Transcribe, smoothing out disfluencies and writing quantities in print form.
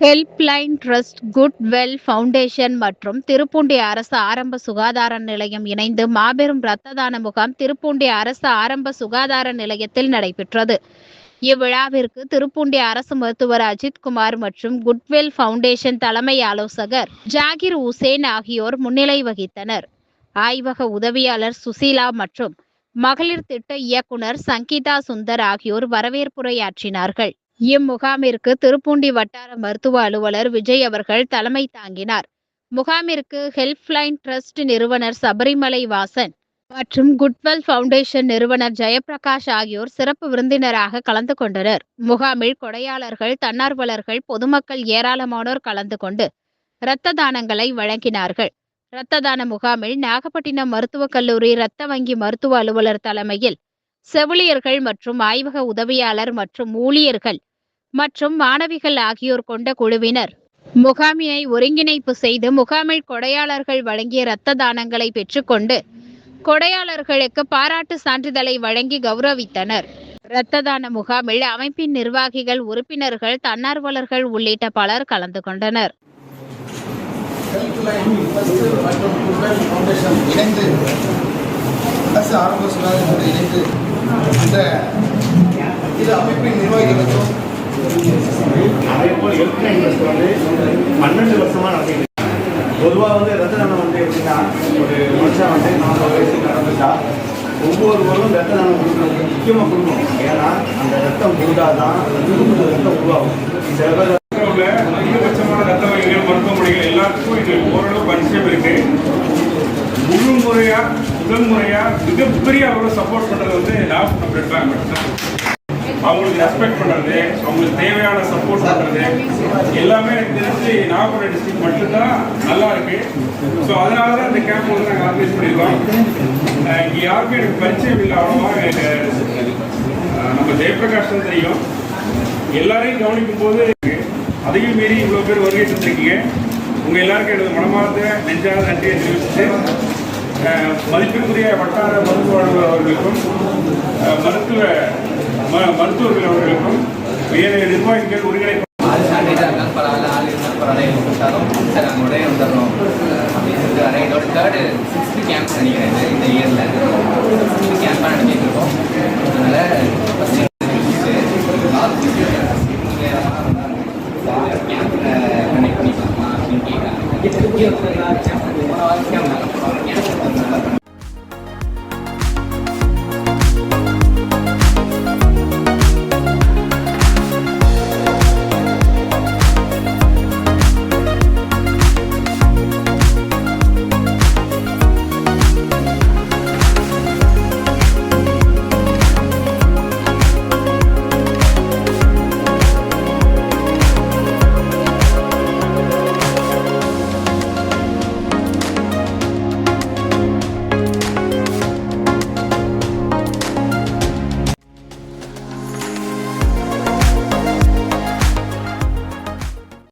Helpline trust, குட்வெல் foundation மற்றும் திருப்பூண்டி அரசு ஆரம்ப சுகாதார நிலையம் இணைந்து மாபெரும் இரத்த தான முகாம் திருப்பூண்டி அரசு ஆரம்ப சுகாதார நிலையத்தில் நடைபெற்றது. இவ்விழாவிற்கு திருப்பூண்டி அரசு மருத்துவர் அஜித்குமார் மற்றும் குட்வெல் ஃபவுண்டேஷன் தலைமை ஆலோசகர் ஜாகிர் உசேன் ஆகியோர் முன்னிலை வகித்தனர். ஆய்வக உதவியாளர் சுசீலா மற்றும் மகளிர் திட்ட இயக்குனர் சங்கீதா சுந்தர் ஆகியோர் வரவேற்புரையாற்றினார்கள். இம்முகாமிற்கு திருப்பூண்டி வட்டார மருத்துவ அலுவலர் விஜய் அவர்கள் தலைமை தாங்கினார். முகாமிற்கு ஹெல்ப்லைன் ட்ரஸ்ட் நிறுவனர் சபரிமலை வாசன் மற்றும் குட்வெல் ஃபவுண்டேஷன் நிறுவனர் ஜெயபிரகாஷ் ஆகியோர் சிறப்பு விருந்தினராக கலந்து கொண்டனர். முகாமில் கொடையாளர்கள், தன்னார்வலர்கள், பொதுமக்கள் ஏராளமானோர் கலந்து கொண்டு இரத்த தானங்களை வழங்கினார்கள். இரத்த தான முகாமில் நாகப்பட்டினம் மருத்துவக் கல்லூரி இரத்த வங்கி மருத்துவ அலுவலர் தலைமையில் செவிலியர்கள் மற்றும் ஆய்வக உதவியாளர் மற்றும் ஊழியர்கள் மற்றும் மாணவிகள் ஆகியோர் கொண்ட குழுவினர் முகாமினை ஒருங்கிணைப்பு செய்து முகாமில் கொடையாளர்கள் வழங்கிய இரத்த தானங்களை பெற்றுக்கொண்டு கொடையாளர்களுக்கு பாராட்டு சான்றிதழை வழங்கி கௌரவித்தனர். இரத்த தான முகாமில் அமைப்பின் நிர்வாகிகள், உறுப்பினர்கள், தன்னார்வலர்கள் உள்ளிட்ட பலர் கலந்து கொண்டனர். ஆரம்ப சுகாதாரத்துறை இணைந்து இந்த இது அமைப்பின் நிர்வாகிகளுக்கும் அதேபோல் ஹெல்ப்லைன் ட்ரஸ்ட் வந்து 12 வருஷமாக நடக்குது. பொதுவாக ரத்த தானம் எப்படின்னா, ஒரு மனுஷன் 40 வயசுக்கு நடந்துட்டா ஒவ்வொரு வருடம் ரத்த தானம் கொடுக்கணும், முக்கியமாக கொடுக்கணும். ஏன்னா அந்த ரத்தம் கொடுத்தால் தான் அந்த ரத்தம் உருவாகும். சில பேர் அதிகபட்சமான ரத்த வங்கிகள், மருத்துவமனைகள் எல்லாத்துக்கும் இது ஓரளவு பரிச்சயம் இருக்கு. முதல் முறையாக மிகப்பெரிய அளவில் சப்போர்ட் பண்ணுறது நாகப்பட்டினம் பிளட் பேங்க் மட்டும்தான். அவங்களுக்கு ரெஸ்பெக்ட் பண்ணுறது, அவங்களுக்கு தேவையான சப்போர்ட் பண்ணுறது எல்லாமே எனக்கு தெரிஞ்சு நாகப்பட்டினம் டிஸ்ட்ரிக்ட் மட்டும்தான் நல்லா இருக்கு. ஸோ அதனால தான் இந்த கேம்ப் வந்து நாங்கள் ஆர்கனைஸ் பண்ணியிருக்கோம். இங்கே யாருக்கும் எனக்கு பரிச்சயம் இல்லை அவ்வளோவா. நம்ம ஜெயபிரகாஷ் தான் தெரியும். எல்லாரையும் கவனிக்கும் போது அதையும் மீறி இவ்வளோ பேர் வருகை தந்திருக்கீங்க. உங்கள் எல்லாருக்கும் எனது மனமார்ந்த நெஞ்சாத நன்றியை தெரிவிச்சுட்டு, மதிப்பிற்குரிய வட்டார மருத்துவ அலுவலர் அவர்களுக்கும் மருத்துவர்கள் அவர்களுக்கும் நிர்வாகிகள் ஒருங்கிணைப்பு இந்த இயரில் கேம்பாக நடத்திட்டுருக்கோம். அதனால் கேம்ப் கனெக்ட் பண்ணிக்கலாமா அப்படின்னு கேட்குறாங்க.